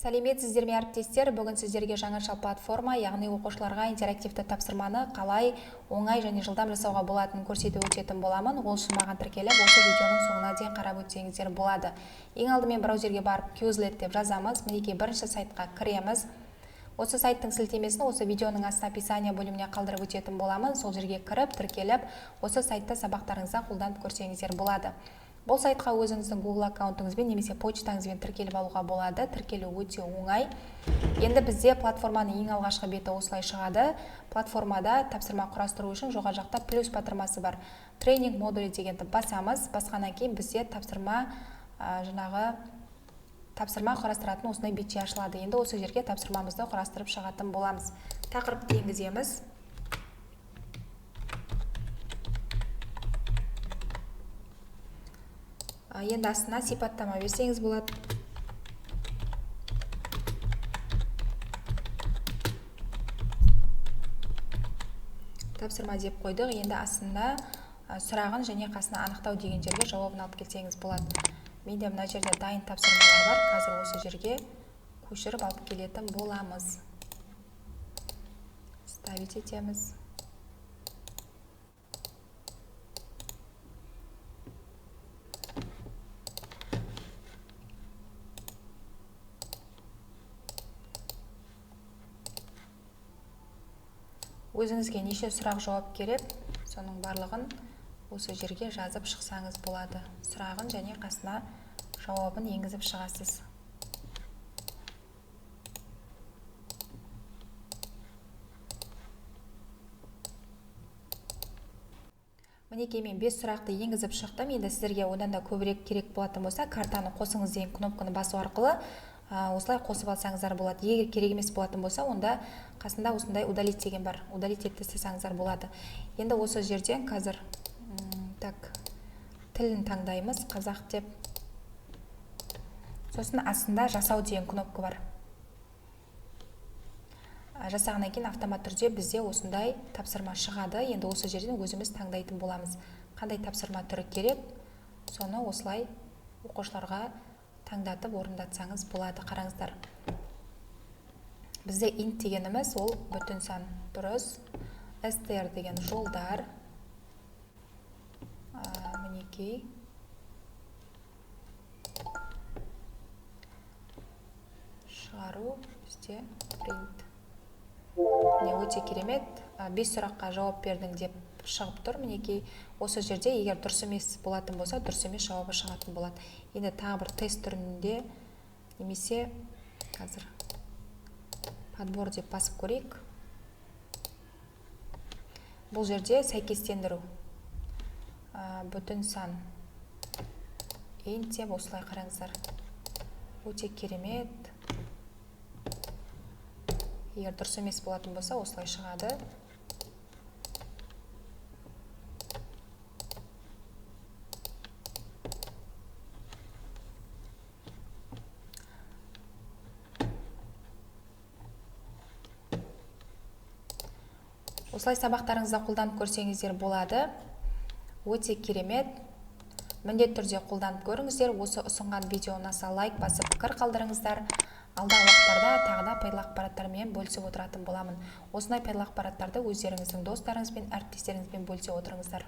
Сәлеметсіздер ме әріптестер? Бүгін сіздерге жаңаша платформа, яғни оқушыларға интерактивті тапсырманы қалай оңай және жылдам жасауға болатынын көрсетіп өтетін боламын. Ол үшін маған тіркеліп, осы видеоның соңына дейін қарап өтсеңіздер болады. Ең алдымен браузерге барып Quizlet деп жазамыз. Мінекей бірінші сайтқа кіреміз. Осы сайттың сілтемесін осы видеоның астына описание бөліміне қалдырып өтетін боламын. Сол жерге кіріп, тіркеліп, осы сайтта сабақтарыңыздан қолданып көрсеңіздер болады. Бұл сайтқа өзіңіздің Google аккаунтыңызбен немесе почтаңызбен тіркеліп алуға болады. Тіркелу өте оңай. Енді бізде платформаның ең алғашқы беті осылай шығады. Платформада тапсырма құрастыру үшін жоғары жақта плюс батырмасы бар. Тренинг модулі дегенді басамыз. Басқаннан кейін бізде тапсырма құрастыратын осындай бетше ашылады. Енді осы жерге тапсырмамызды құрастырып шығатын боламыз. Тақырыпты енгіземіз. Енді астына сипаттама берсеңіз болады. Тапсырма деп қойдық. Енді астында сұрағын және қасына анықтау деген жерге жауабын алып келсеңіз болады. Менде мына жерде дайын тапсырмалар бар. Қазір осы жерге көшіріп алып келетін боламыз. Ставить етеміз. Өзіңізге неше сұрақ жауап керек, соның барлығын осы жерге жазып шықсаңыз болады. Сұрағын және қасына жауабын енгізіп шығасыз. Мінекей мен 5 сұрақты енгізіп шықтым. Енді сіздерге одан да көбірек керек болатын болса, картаны қосыңыз деген кнопканы басу арқылы осылай қосып алсаңыздар болады. Егер керек емес болатын болса, онда қасында осындай удалить деген бар. Удалить етіп тастасаңыздар болады. Енді осы жерден қазір тілін таңдаймыз, қазақ деп. Сосын астында жасау деген кнопка бар. Жасағаннан кейін автомат түрде бізде осындай тапсырма шығады. Енді осы жерден өзіміз таңдайтын боламыз. Қандай тапсырма түрі керек, соны осылай оқушыларға таңдатып орындатсаңыз болады. Қараңыздар. Бізде int дегеніміз ол бүтін сан, дұрыс. str деген жолдар. Мінекей. Шығару бізде print. Міне өте керемет. 5 сұраққа жауап бердің деп шығып тұр. Мінекей осы жерде егер дұрыс емес болатын болса, дұрыс емес жауабы шығатын болады. Енді тағы бір тест түрінде немесе қазір подбор деп басып көрейік. Бұл жерде сәйкестендіру. Бүтін сан. Int деп осылай қараңыздар. Өте керемет. Егер дұрыс емес болатын болса, осылай шығады. Осылай сабақтарыңызда қолданып көрсеңіздер болады. Өте керемет. Міндетті түрде қолданып көріңіздер. Осы ұсынған видео ұнаса лайк басып пікір қалдырыңыздар. Алдағы уақыттарда тағы да пайдалы ақпараттармен бөлісіп отыратын боламын. Осындай пайдалы ақпараттарды өздеріңіздің достарыңызбен, әріптестеріңізбен бөлісе отырыңыздар.